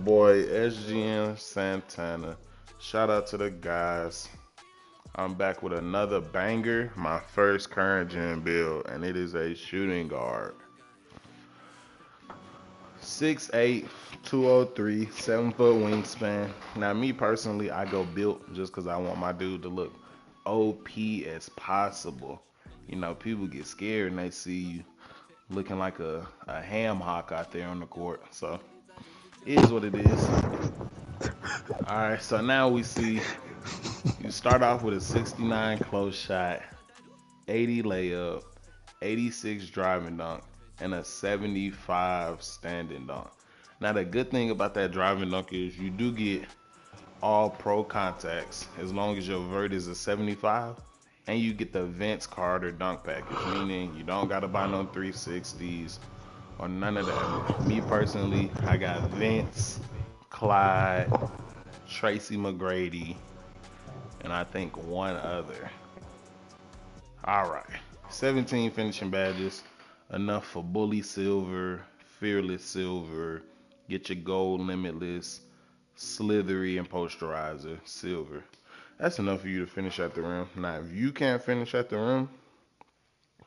boy SGN Santana. Shout out to the guys. I'm back with another banger, my first current gen build, and it is a shooting guard. 6'8", 203, 7 foot wingspan. Now, me personally, I go built just because I want my dude to look OP as possible. You know, people get scared and they see you looking like a ham hock out there on the court. So, it is what it is. All right, so now we see you start off with a 69 close shot, 80 layup, 86 driving dunk, and a 75 standing dunk. Now, the good thing about that driving dunk is you do get all pro contacts as long as your vert is a 75, and you get the Vince Carter dunk package, meaning you don't got to buy no 360s or none of that. Me personally, I got Vince, Clyde, Tracy McGrady, and I think one other. All right. 17 finishing badges, enough for Bully Silver, Fearless Silver, Get Your Gold Limitless, Slithery, and Posterizer Silver. That's enough for you to finish at the rim. Now, if you can't finish at the rim,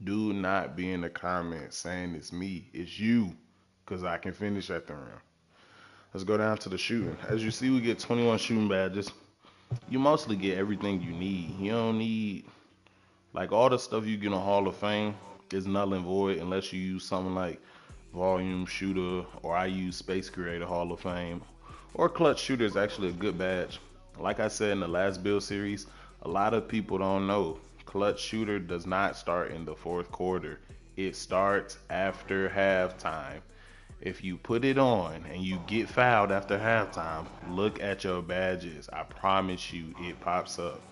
do not be in the comments saying it's me, it's you, because I can finish at the rim. Let's go down to the shooting. As you see, we get 21 shooting badges. You mostly get everything you need. You don't need like all the stuff you get on Hall of Fame is null and void unless you use something like Volume Shooter or I use Space Creator Hall of Fame. Or Clutch Shooter is actually a good badge. Like I said in the last build series, a lot of people don't know. Clutch Shooter does not start in the fourth quarter. It starts after halftime. If you put it on and you get fouled after halftime, look at your badges. I promise you it pops up.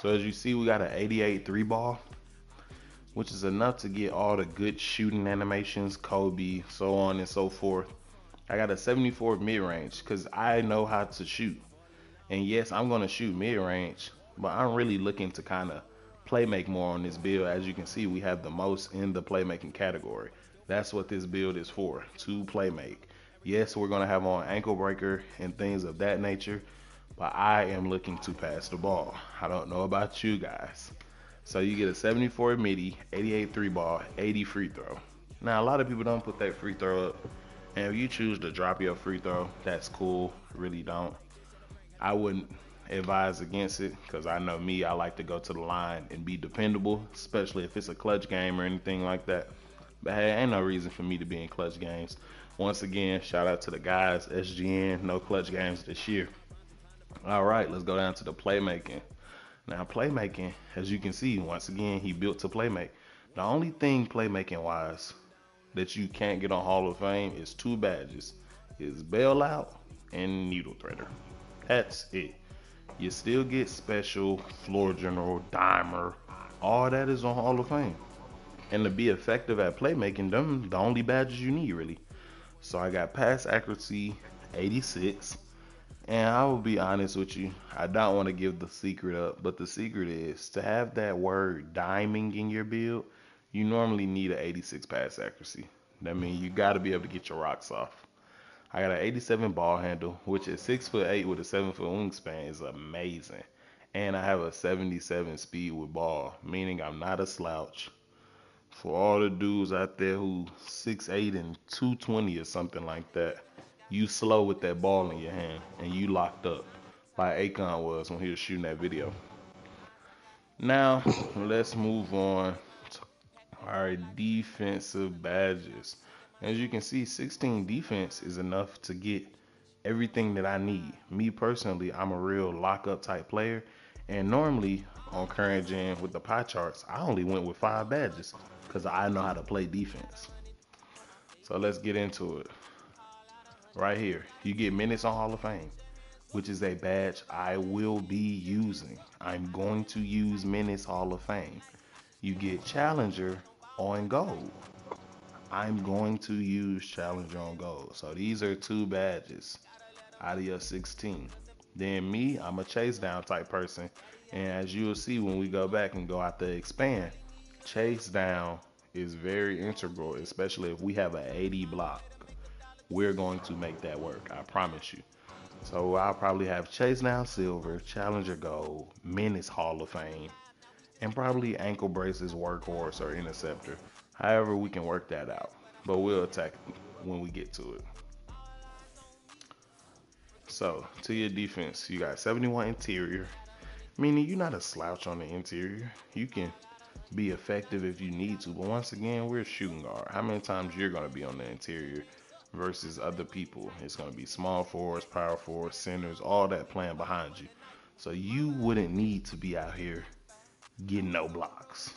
So as you see, we got an 88 three ball, which is enough to get all the good shooting animations, Kobe, so on and so forth. I got a 74 mid range because I know how to shoot. And yes, I'm going to shoot mid range, but I'm really looking to kind of play make more on this build. As you can see, we have the most in the playmaking category. That's what this build is for, to play make. Yes, we're going to have on ankle breaker and things of that nature, but I am looking to pass the ball. I don't know about you guys. So you get a 74 midi, 88 three ball, 80 free throw. Now, a lot of people don't put that free throw up. And if you choose to drop your free throw, that's cool. Really don't. I wouldn't advise against it because I know me, I like to go to the line and be dependable, especially if it's a clutch game or anything like that. But hey, ain't no reason for me to be in clutch games. Once again, shout out to the guys, SGN, no clutch games this year. All right, let's go down to the playmaking. Now, playmaking, as you can see, once again, he built to playmake. The only thing playmaking wise that you can't get on Hall of Fame is two badges. Is bailout and needle threader. That's it. You still get special, floor general, dimer. All that is on Hall of Fame. And to be effective at playmaking, them the only badges you need really. So I got pass accuracy 86. And I will be honest with you, I don't want to give the secret up, but the secret is to have that word diming in your build, you normally need an 86 pass accuracy. That means you got to be able to get your rocks off. I got an 87 ball handle, which is 6'8" with a 7 foot wingspan is amazing. And I have a 77 speed with ball, meaning I'm not a slouch. For all the dudes out there who 6'8" and 220 or something like that, you slow with that ball in your hand and you locked up like Akon was when he was shooting that video. Now let's move on to our defensive badges. As you can see, 16 defense is enough to get everything that I need. Me personally, I'm a real lockup type player, and normally on current gen with the pie charts, I only went with 5 badges because I know how to play defense. So let's get into it. Right here, you get minutes on Hall of Fame, which is a badge I will be using. I'm going to use minutes Hall of Fame. You get Challenger on gold. I'm going to use Challenger on gold. So these are 2 badges out of your 16. Then me, I'm a chase down type person. And as you'll see when we go back and go out to expand, chase down is very integral, especially if we have an 80 block. we're going to make that work. I promise you. So I'll probably have Chase Down Silver, Challenger Gold, Menace Hall of Fame, and probably ankle braces, workhorse, or interceptor. However, we can work that out. But we'll attack when we get to it. So, to your defense, you got 71 interior, meaning you're not a slouch on the interior. You can be effective if you need to, but once again, we're a shooting guard. How many times you're going to be on the interior versus other people? It's going to be small forwards, power forwards, centers, all that playing behind you. So you wouldn't need to be out here getting no blocks.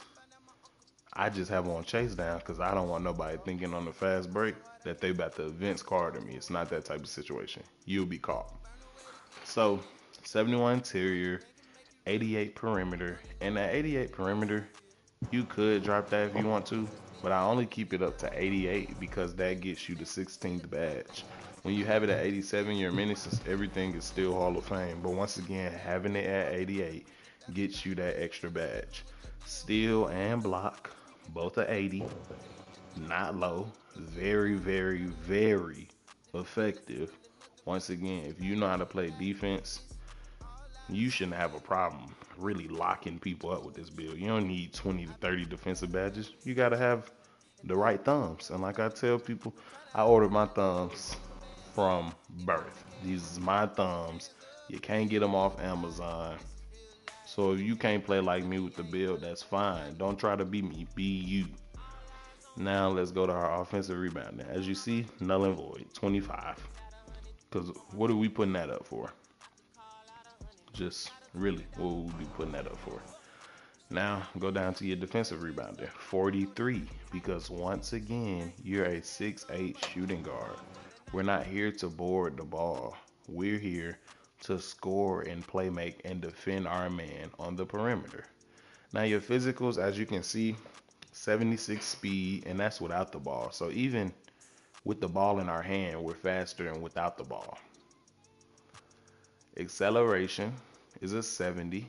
I just have on chase down because I don't want nobody thinking on the fast break that they about to advance card to me. It's not that type of situation. You'll be caught. So 71 interior, 88 perimeter, and that 88 perimeter, you could drop that if you want to, but I only keep it up to 88 because that gets you the 16th badge. When you have it at 87, your menaces, everything is still Hall of Fame. But once again, having it at 88 gets you that extra badge. Steal and block, both are 80, not low. Very, very, very effective. Once again, if you know how to play defense, you shouldn't have a problem really locking people up with this build. You don't need 20 to 30 defensive badges. You got to have the right thumbs. And like I tell people, I ordered my thumbs from birth. These is my thumbs. You can't get them off Amazon. So if you can't play like me with the build, that's fine. Don't try to be me. Be you. Now let's go to our offensive rebounding. As you see, null and void, 25. Because what are we putting that up for? Just really, what would we be putting that up for? Now go down to your defensive rebounding, 43. Because once again, you're a 6'8" shooting guard. We're not here to board the ball. We're here to score and play make and defend our man on the perimeter. Now your physicals, as you can see, 76 speed, and that's without the ball. So even with the ball in our hand, we're faster than without the ball. Acceleration is a 70,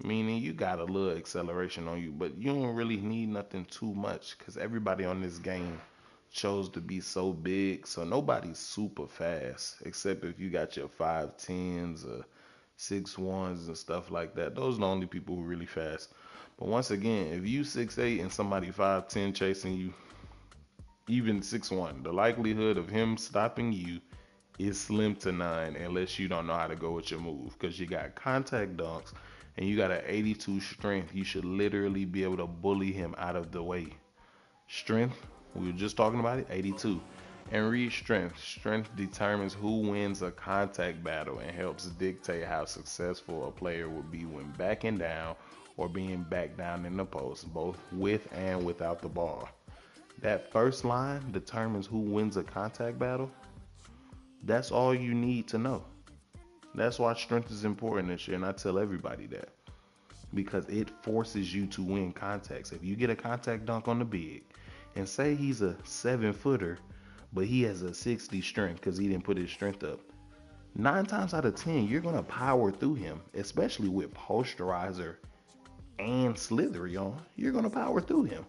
meaning you got a little acceleration on you, but you don't really need nothing too much because everybody on this game chose to be so big, so nobody's super fast except if you got your 5'10s or 6'1s and stuff like that. Those are the only people who are really fast. But once again, if you 6'8 and somebody 5'10 chasing you, even 6'1, the likelihood of him stopping you is slim to none unless you don't know how to go with your move. Because you got contact dunks and you got an 82 strength. You should literally be able to bully him out of the way. Strength, we were just talking about it, 82. And read strength. Strength determines who wins a contact battle and helps dictate how successful a player will be when backing down or being backed down in the post, both with and without the ball. That first line determines who wins a contact battle. That's all you need to know. That's why strength is important this year, and I tell everybody that. Because it forces you to win contacts. If you get a contact dunk on the big, and say he's a 7-footer, but he has a 60 strength because he didn't put his strength up, 9 times out of 10, you're going to power through him, especially with posterizer and slithery on. You're going to power through him.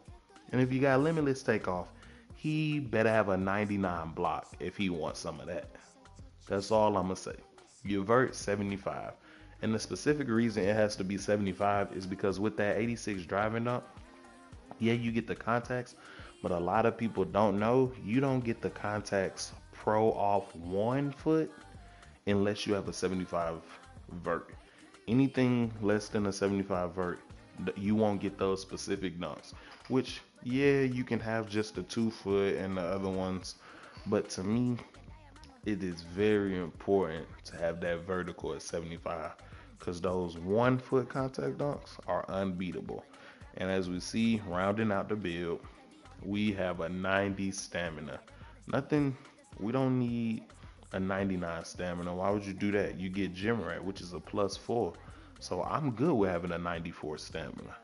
And if you got limitless takeoff, he better have a 99 block if he wants some of that. That's all I'm going to say. Your vert, 75. And the specific reason it has to be 75 is because with that 86 driving up, yeah, you get the contacts, but a lot of people don't know you don't get the contacts pro off 1 foot unless you have a 75 vert. Anything less than a 75 vert, you won't get those specific dunks. Which, yeah, you can have just the 2 foot and the other ones, but to me, it is very important to have that vertical at 75 because those 1 foot contact dunks are unbeatable. And as we see, rounding out the build, we have a 90 stamina. Nothing, we don't need a 99 stamina. Why would you do that? You get gym rat, which is a +4. So I'm good with having a 94 stamina.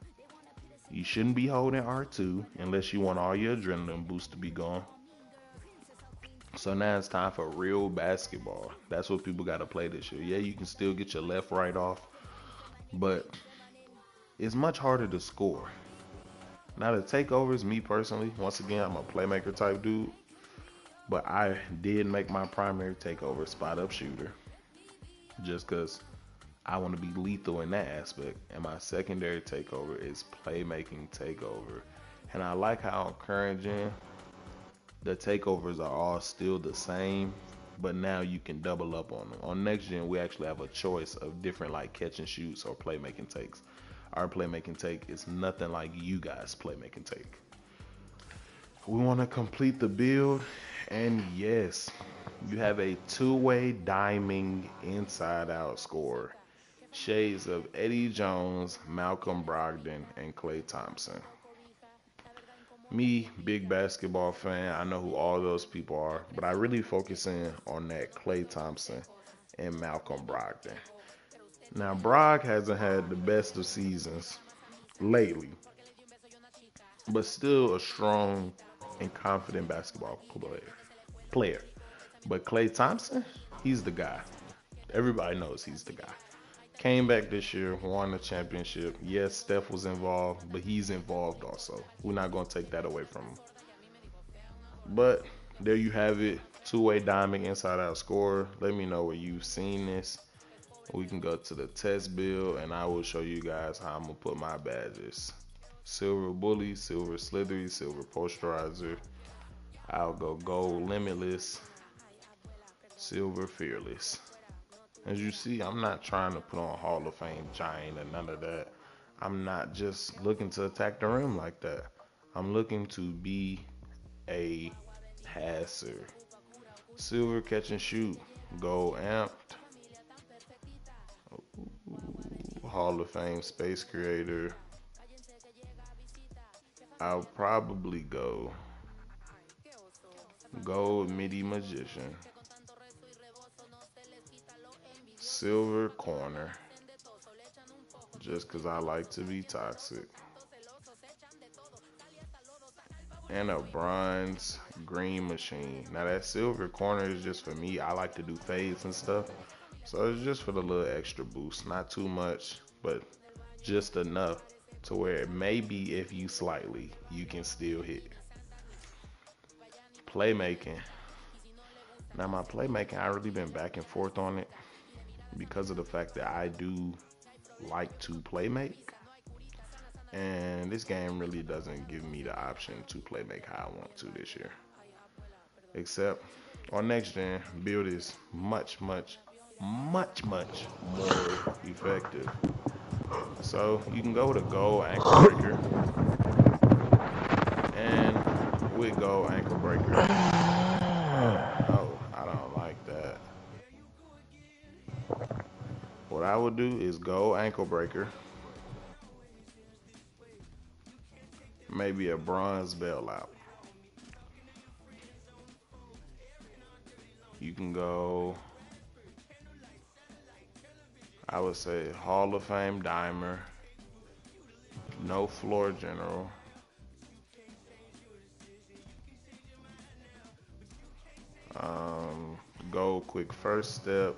You shouldn't be holding R2 unless you want all your adrenaline boost to be gone. So now it's time for real basketball. That's what people got to play this year. Yeah, you can still get your left, right off, but it's much harder to score. Now the takeovers, me personally, once again, I'm a playmaker type dude. But I did make my primary takeover spot up shooter just because I want to be lethal in that aspect. And my secondary takeover is playmaking takeover. And I like how on current gen, the takeovers are all still the same, but now you can double up on them. On next gen, we actually have a choice of different like catch and shoots or playmaking takes. Our playmaking take is nothing like you guys' playmaking take. We want to complete the build, and yes, you have a two-way diming inside-out score. Shades of Eddie Jones, Malcolm Brogdon, and Klay Thompson. Me, big basketball fan, I know who all those people are, but I really focus in on that Klay Thompson and Malcolm Brogdon. Now, Brog hasn't had the best of seasons lately, but still a strong and confident basketball player. But Klay Thompson, he's the guy. Everybody knows he's the guy. Came back this year, won the championship. Yes, Steph was involved, but he's involved also. We're not going to take that away from him. But there you have it. Two-way diamond inside out scorer. Let me know where you've seen this. We can go to the test build and I will show you guys how I'm going to put my badges. Silver bully, silver slithery, silver posterizer. I'll go gold limitless, silver fearless. As you see, I'm not trying to put on Hall of Fame giant or none of that. I'm not just looking to attack the rim like that. I'm looking to be a passer. Silver catch and shoot, gold amped, Hall of Fame space creator. I'll probably go gold midi magician, silver corner, just because I like to be toxic, and a bronze green machine. Now that silver corner is just for me. I like to do fades and stuff, so it's just for the little extra boost. Not too much, but just enough to where maybe if you slightly, you can still hit. Playmaking. Now my playmaking, I really been back and forth on it because of the fact that I do like to play make. And this game really doesn't give me the option to play make how I want to this year. Except on next gen, build is much more effective. So you can go with a gold ankle breaker and with gold ankle breaker. Oh, I don't like that. What I would do is gold ankle breaker, maybe a bronze bailout. You can go, I would say Hall of Fame dimer, no floor general, go quick first step.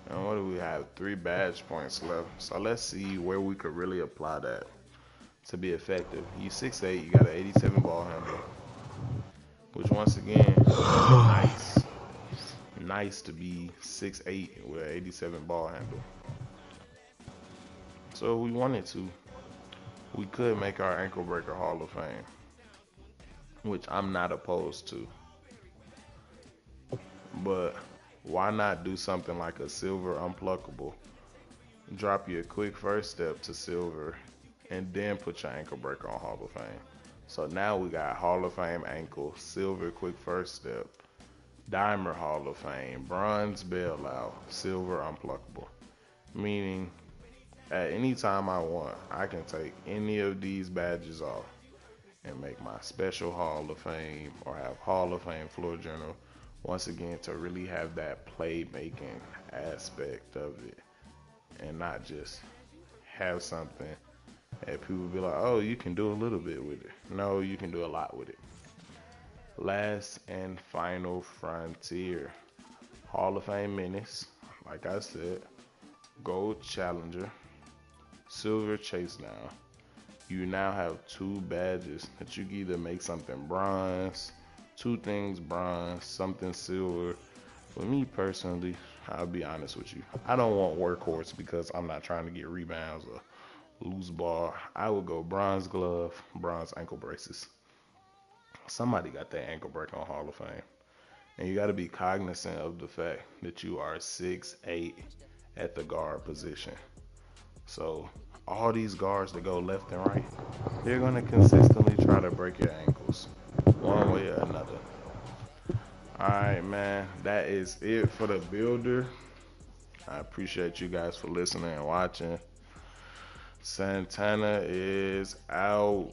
And what do we have? 3 badge points left. So let's see where we could really apply that to be effective. You 6'8", you got an 87 ball handle, which once again, nice to be 6'8" with an 87 ball handle. So if we wanted to, we could make our ankle breaker Hall of Fame, which I'm not opposed to. But why not do something like a silver unpluckable? Drop you a quick first step to silver and then put your ankle breaker on Hall of Fame. So now we got Hall of Fame ankle, silver quick first step, dimer Hall of Fame, bronze bailout, silver unpluckable. Meaning at any time I want, I can take any of these badges off and make my special Hall of Fame or have Hall of Fame floor general. Once again, to really have that playmaking aspect of it and not just have something that people be like, oh, you can do a little bit with it. No, you can do a lot with it. Last and final frontier. Hall of Fame menace, like I said, gold challenger, silver chase down, you now have two badges that you can either make something bronze, two things bronze, something silver. For me personally, I'll be honest with you. I don't want workhorse because I'm not trying to get rebounds or loose ball. I would go bronze glove, bronze ankle braces. Somebody got that ankle break on Hall of Fame. And you got to be cognizant of the fact that you are 6'8" at the guard position. So all these guards that go left and right, they're going to consistently try to break your ankles one way or another. All right, man. That is it for the builder. I appreciate you guys for listening and watching. Santana is out.